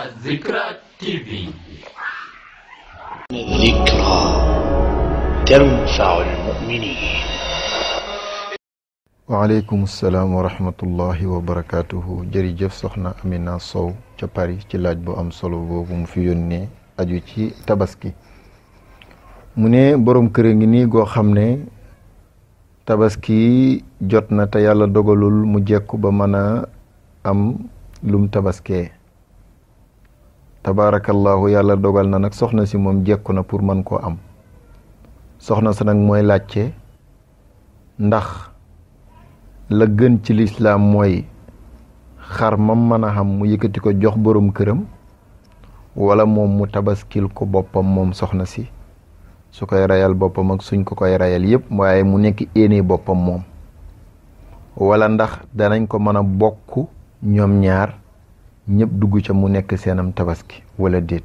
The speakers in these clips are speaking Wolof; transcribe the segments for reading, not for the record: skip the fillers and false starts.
الذكرى TV. الذكرى تنفع المؤمنين. وعليكم السلام ورحمة الله وبركاته. jërëjëf soxna Amina Sow ca Paris ci laaj bu am solo boobu mu fi yónnee aju ci tabaski. mu ne borom kër ngi nii goo xam ne tabaski jot na te yàlla dogalul mu jekku ba mën a am lum tabaskee. tabaarakallahu yàlla dogal na nag soxna si moom jekku na pour mën koo am. soxna sa nag mooy laajte ndax la gën ci lislaam mooy xar mam mën a xam mu yëkkati ko jox borom këram wala moom mu tabaskil ko boppam moom soxna si su koy rayal boppam ak suñ ko koy rayal yépp waaye mu nekk éene boppam moom wala ndax danañ ko mën a bokk ñoom ñaar ñëpp dugg ca mu nekk seenam tabaski wala déet.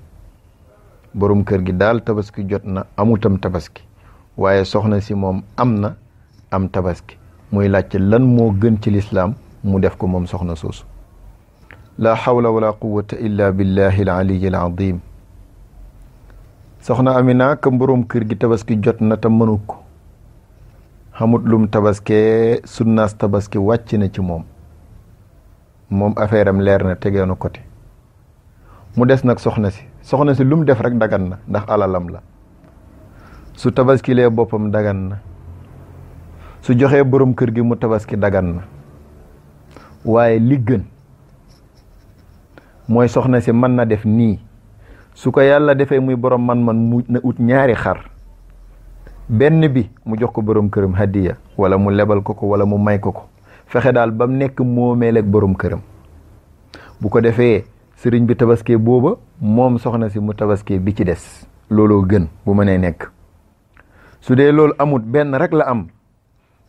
borom kër gi daal tabaski jot na amutam tabaski waaye soxna si moom am na am tabaski muy laajte lan moo gën ci lislaam mu def ko moom soxna soosu. la hawla wala quwwata illa billahi al-aliyyi al-azim. soxna Amina ka borom kër gi tabaski jot na te mënu ko xamut lum tabaskee sunnaas tabaski wàcc na ci moom affaire am leer na tegee na côté mu des nag soxna si lum def rek dagan na ndax alalam la. su tabaskilee boppam dagan na su joxee borom kër gi mu tabaski dagan na waaye li gën mooy soxna si mën na def nii su ko yàlla defee muy borom man mu na ut ñaari xar benn bi mu jox ko borom këram hadiya wala mu lebal ko wala mu may ko fexe daal ba mu nekk moomeel ak borom këram bu ko defee sëriñ bi tabaskee booba moom soxna si mu tabaskee bi ci des looloo gën bu mënee nekk. su dee loolu amut benn rek la am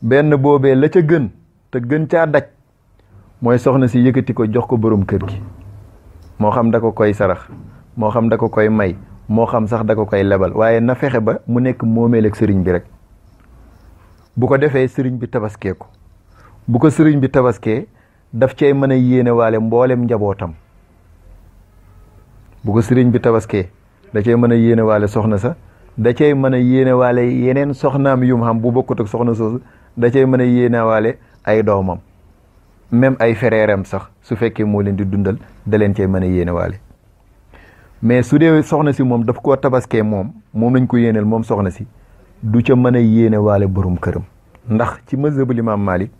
benn boobee la ca gën te gën caa daj mooy soxna si yëkkati ko jox ko borom kër gi moo xam da ko koy sarax moo xam da ko koy may moo xam sax da ko koy lebal waaye na fexe ba mu nekk moomeel ak sëriñ bi rek. bu ko defee sëriñ bi tabaskee ko bu ko sëriñ bi tabaskee daf cay mën a yéene waale mboolem njabootam. bu ko sëriñ bi tabaskee da cay mën a yéene waale soxna sa da cay mën a yéene waale yeneen soxnaam yum xam bu bokkut ak soxna soosu da cay mën a yéene waale ay doomam même ay fereeram sax su fekkee moo leen di dundal da leen cay mën a yéene waale. mais su dee soxna si moom daf koo tabaskee moom lañ ko yéeneel moom soxna si du ca mën a yéene waale borom këram ndax ci mazhabu Imaam Maalik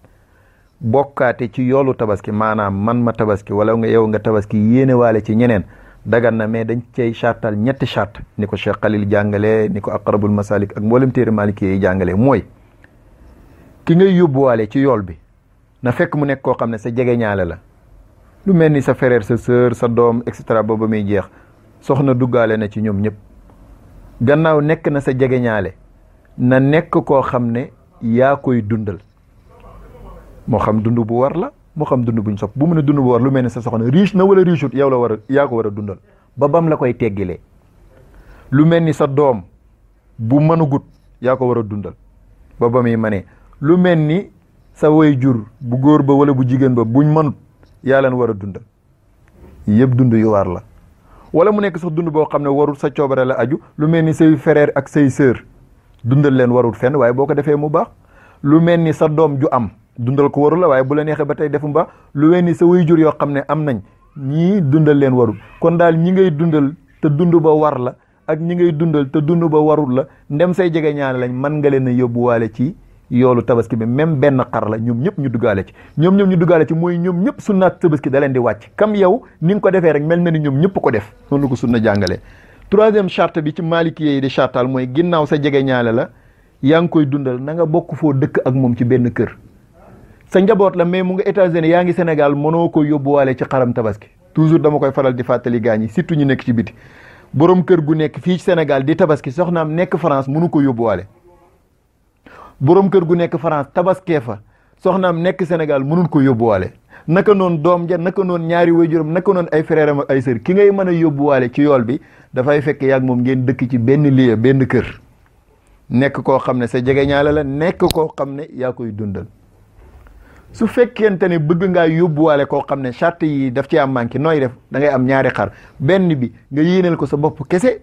bokkaate ci yoolu tabaski maanaam man ma tabaski wala nga yow nga tabaski yéene waale ci ñeneen dagan na mais dañ cay chartal ñetti chart ni ko Cheikh Khalil jàngale ni ko Aqrabul Masalik ak mboolem téere Maliki yi jàngale mooy ki ngay yóbbuwaale ci yool bi na fekk mu nekk koo xam ne sa jege ñaale la lu mel ni sa frère sa sœur sa doom et cetera ba muy jeex soxna duggaale na ci ñoom ñëpp. gannaaw nekk na sa jege ñaale na nekk koo xam ne yaa koy dundal moo xam dund bu war la moo xam dund buñ sopp bu mu ne dund bu war lu mel ni sa soxna riche na wala richeut yow yaa ko war a dundal ba bam la koy teggilee. lu mel ni sa doom bu mënugut yaa ko war a dundal ba ba muy manee lu mel ni sa way jur bu góor ba wala bu jigéen ba buñ mënut yaa leen war a dundal yëpp dund yu war la. wala mu nekk sax dund boo xam ne warul sa coobare la aju lu mel ni say frère ak say sœur dundal leen warul fenn waaye boo ko defee mu baax. lu mel ni sa doom ju am dundal ko warul la waaye bu la neexee ba tey defu mu baax. lu mel ni sa waajur yoo xam ne am nañ ñii dundal leen warul kon daal ñi ngay dundal te dund ba war la ak ñi ngay dundal te dund ba warul la ndem say jege ñaane lañ mën nga leen a yóbbuwaale ci yoolu tabaski bi même benn xar la ñoom ñëpp ñu duggaale ci ñu duggaale ci mooy ñoom ñëpp sunnaat tabaski da leen di wàcc kam yow ni nga ko defee rek mel na ni ñoom ñëpp ko def noonu la ko sunna jàngalee. troisième charte bi ci Maliki yi di chartal mooy ginnaaw sa jege ñaale la yaa ngi koy dundal na nga bokk foo dëkk ak moom ci benn kër. sa njaboot la mais mu nga États-Unis yaa ngi Sénégal mënoo ko yóbbuwaale ci xaram tabaski toujours dama koy faral di fàttali gaañ yi surtout ñu nekk ci biti borom kër gu nekk fii ci Sénégal di tabaski soxnaam nekk France mënu ko yóbbuwaale. borom kër gu nekk France tabaskee fa soxnaam nekk Sénégal mënul ko yóbbuwaale naka noonu doom ja naka noonu ñaari waajuram naka noonu ay frère am ak ay sœur ki ngay mën a yóbbuwaale ci yool bi dafay fekk yàgg moom ngeen dëkk ci benn lieu benn kër nekk koo xam ne sa jegeñaale la nekk koo xam ne yaa koy dundal. su fekkente ne bëgg ngaa yóbbuwaale koo xam ne charte yi daf ci am manqué nooy def da ngay am ñaari xar benn bi nga yéeneel ko sa bopp kese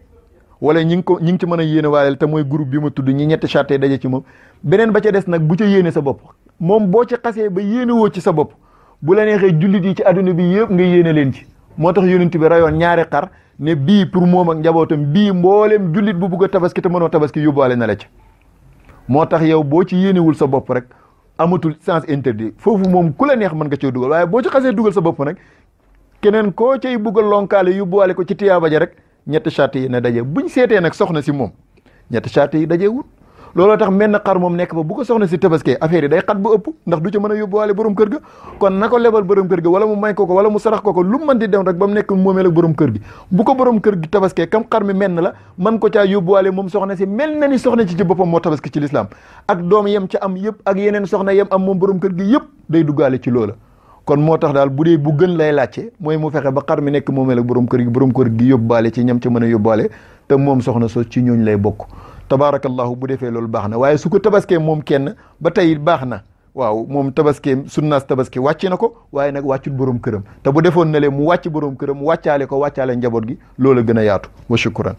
wala ñi ngi ci mën a yéene waaleel te mooy groupe bi ma tudd ñi ñetti charte yi daje ci moom beneen ba ca des nag bu ca yéene sa bopp moom boo ci xasee ba yéene woo ci sa bopp bu la neexee jullit yi ci adduna bi yëpp nga yéene leen ci moo tax yonent bi rayoon ñaari xar ne bii pour moom ak njabootam bii mboolem jullit bu bugg a tabaski te mënoo tabaski yóbbuwaale na la ci moo tax yow boo ci yéenewul sa bopp rek amatul sens interdit foofu moom ku la neex mën nga cee dugal waaye boo ci xasee dugal sa bopp nag keneen koo cay bugg a lonkaale yóbbuwaale ko ci tiyaaba ja rek ñetti charte yi na daje buñ seetee nag soxna si moom ñetti charte yi daje wut looloo tax menn xar moom nekk fa bu ko soxna si tabaskee affaire yi day xat bu ëpp ndax du ci mën a yóbbuwaale borom kër ga kon na ko lebal borom kër ga wala mu may ko wala mu sarax ko lu mën di dem rek ba mu nekk moomeel ak borom kër gi bu ko borom kër gi tabaskee kam xar mi menn la man ko caa yóbbuwaale moom soxna si mel na ni soxna si ci boppam moo tabaski ci lislaam ak doom yem ca am yëpp ak yeneen soxna yem am moom borom kër gi yëpp day duggaale ci loola kon moo tax daal bu dee bu gën lay laajte mooy mu fexe ba xar mi nekk moomeel ak borom kër gi yóbbuwaale ci ñam ca mën a yóbbuwaale te moom soxna soo ci ñooñ lay bokk tabaarakallahu bu defee loolu baax na waaye su ko tabaskee moom kenn ba tey baax na waaw moom tabaskee sunnaas tabaski wàcc na ko waaye nag wàccut borom këram te bu defoon na lee mu wàcc borom këram wàccaale ko wàccaale njaboot gi loola gën a yaatu wa shukran